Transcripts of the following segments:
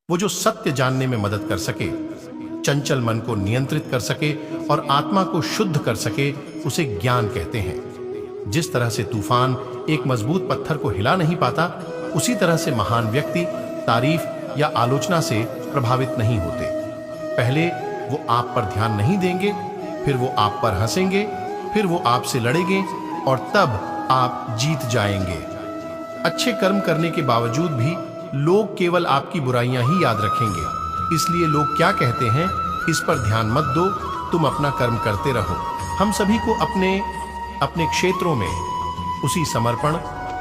वो जो सत्य जानने में मदद कर सके, चंचल मन को नियंत्रित कर सके और आत्मा को शुद्ध कर सके, उसे ज्ञान कहते हैं। जिस तरह से तूफान एक मजबूत पत्थर को हिला नहीं पाता, उसी तरह से महान व्यक्ति तारीफ या आलोचना से प्रभावित नहीं होते। पहले वो आप पर ध्यान नहीं देंगे, फिर वो आप पर हंसेंगे, फिर वो आपसे लड़ेंगे और तब आप जीत जाएंगे। अच्छे कर्म करने के बावजूद भी लोग केवल आपकी बुराइयां ही याद रखेंगे। इसलिए लोग क्या कहते हैं, इस पर ध्यान मत दो, तुम अपना कर्म करते रहो। हम सभी को अपने अपने क्षेत्रों में उसी समर्पण,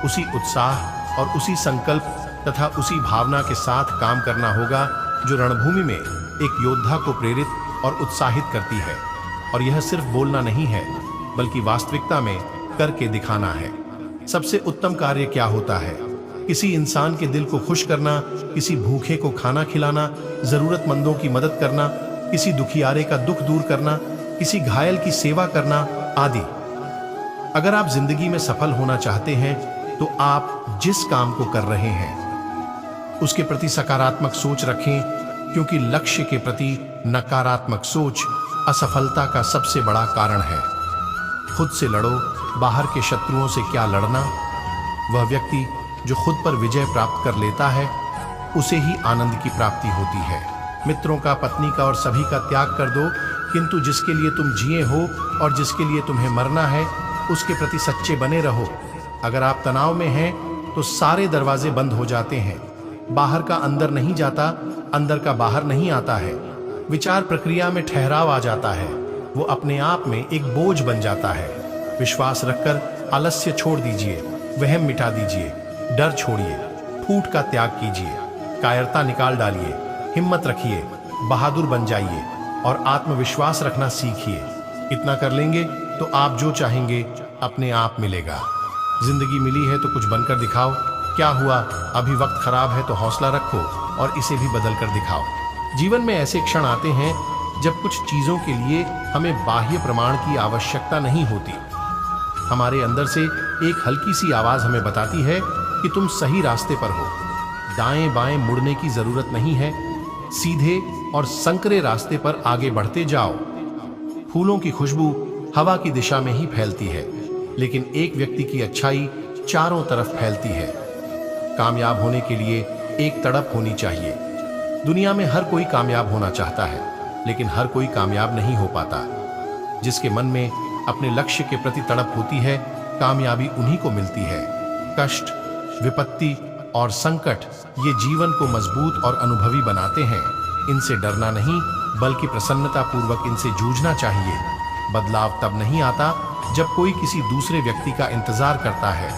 उसी उत्साह और उसी संकल्प तथा उसी भावना के साथ काम करना होगा जो रणभूमि में एक योद्धा को प्रेरित और उत्साहित करती है। और यह सिर्फ बोलना नहीं है, बल्कि वास्तविकता में करके दिखाना है। सबसे उत्तम कार्य क्या होता है? किसी इंसान के दिल को खुश करना, किसी भूखे को खाना खिलाना, जरूरतमंदों की मदद करना, किसी दुखियारे का दुख दूर करना, किसी घायल की सेवा करना आदि। अगर आप जिंदगी में सफल होना चाहते हैं तो आप जिस काम को कर रहे हैं उसके प्रति सकारात्मक सोच रखें, क्योंकि लक्ष्य के प्रति नकारात्मक सोच असफलता का सबसे बड़ा कारण है। खुद से लड़ो, बाहर के शत्रुओं से क्या लड़ना। वह व्यक्ति जो खुद पर विजय प्राप्त कर लेता है, उसे ही आनंद की प्राप्ति होती है। मित्रों का, पत्नी का और सभी का त्याग कर दो, किंतु जिसके लिए तुम जिए हो और जिसके लिए तुम्हें मरना है, उसके प्रति सच्चे बने रहो। अगर आप तनाव में हैं तो सारे दरवाजे बंद हो जाते हैं। बाहर का अंदर नहीं जाता, अंदर का बाहर नहीं आता है। विचार प्रक्रिया में ठहराव आ जाता है, वो अपने आप में एक बोझ बन जाता है। विश्वास रखकर आलस्य छोड़ दीजिए, वहम मिटा दीजिए, डर छोड़िए, फूट का त्याग कीजिए, कायरता निकाल डालिए, हिम्मत रखिए, बहादुर बन जाइए और आत्मविश्वास रखना सीखिए। इतना कर लेंगे तो आप जो चाहेंगे अपने आप मिलेगा। जिंदगी मिली है तो कुछ बनकर दिखाओ। क्या हुआ, अभी वक्त खराब है तो हौसला रखो और इसे भी बदल कर दिखाओ। जीवन में ऐसे क्षण आते हैं जब कुछ चीजों के लिए हमें बाह्य प्रमाण की आवश्यकता नहीं होती। हमारे अंदर से एक हल्की सी आवाज हमें बताती है कि तुम सही रास्ते पर हो। दाएं बाएं मुड़ने की जरूरत नहीं है, सीधे और संकरे रास्ते पर आगे बढ़ते जाओ। फूलों की खुशबू हवा की दिशा में ही फैलती है, लेकिन एक व्यक्ति की अच्छाई चारों तरफ फैलती है। कामयाब होने के लिए एक तड़प होनी चाहिए। दुनिया में हर कोई कामयाब होना चाहता है, लेकिन हर कोई कामयाब नहीं हो पाता। जिसके मन में अपने लक्ष्य के प्रति तड़प होती है, कामयाबी उन्हीं को मिलती है। कष्ट, विपत्ति और संकट ये जीवन को मजबूत और अनुभवी बनाते हैं। इनसे डरना नहीं, बल्कि प्रसन्नता पूर्वक इनसे जूझना चाहिए। बदलाव तब नहीं आता जब कोई किसी दूसरे व्यक्ति का इंतजार करता है।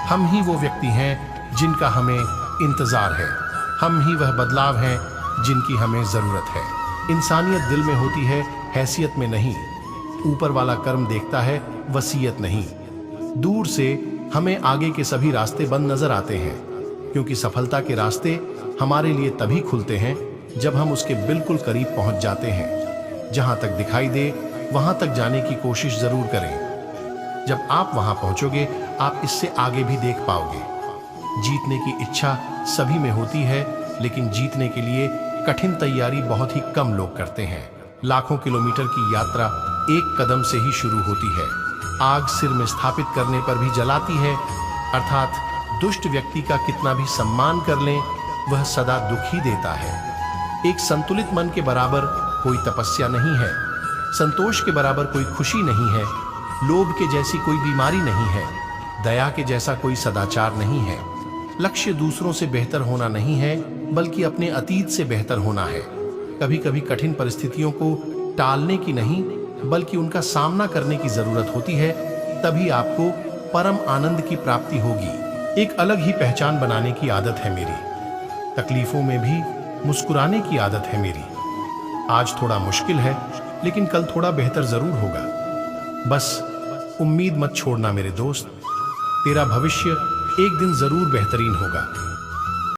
हम ही वो व्यक्ति हैं जिनका हमें इंतजार है। हम ही वह बदलाव हैं जिनकी हमें जरूरत है। इंसानियत दिल में होती है, हैसियत में नहीं। ऊपर वाला कर्म देखता है, वसीयत नहीं। दूर से हमें आगे के सभी रास्ते बंद नजर आते हैं, क्योंकि सफलता के रास्ते हमारे लिए तभी खुलते हैं जब हम उसके बिल्कुल करीब पहुंच जाते हैं। जहां तक दिखाई दे वहां तक जाने की कोशिश जरूर करें। जब आप वहां पहुंचोगे, आप इससे आगे भी देख पाओगे। जीतने की इच्छा सभी में होती है, लेकिन जीतने के लिए कठिन तैयारी बहुत ही कम लोग करते हैं। लाखों किलोमीटर की यात्रा एक कदम से ही शुरू होती है। आग सिर में स्थापित करने पर भी जलाती है, अर्थात दुष्ट व्यक्ति का कितना भी सम्मान कर लें, वह सदा दुख ही देता है। एक संतुलित मन के बराबर कोई तपस्या नहीं है, संतोष के बराबर कोई खुशी नहीं है, लोभ के जैसी कोई बीमारी नहीं है, दया के जैसा कोई सदाचार नहीं है। लक्ष्य दूसरों से बेहतर होना नहीं है, बल्कि अपने अतीत से बेहतर होना है। कभी कभी कठिन परिस्थितियों को टालने की नहीं, बल्कि उनका सामना करने की जरूरत होती है। तभी आपको परम आनंद की प्राप्ति होगी। एक अलग ही पहचान बनाने की आदत है मेरी। तकलीफों में भी मुस्कुराने की आदत है मेरी। आज थोड़ा मुश्किल है, लेकिन कल थोड़ा बेहतर जरूर होगा। बस उम्मीद मत छोड़ना मेरे दोस्त, तेरा भविष्य एक दिन जरूर बेहतरीन होगा।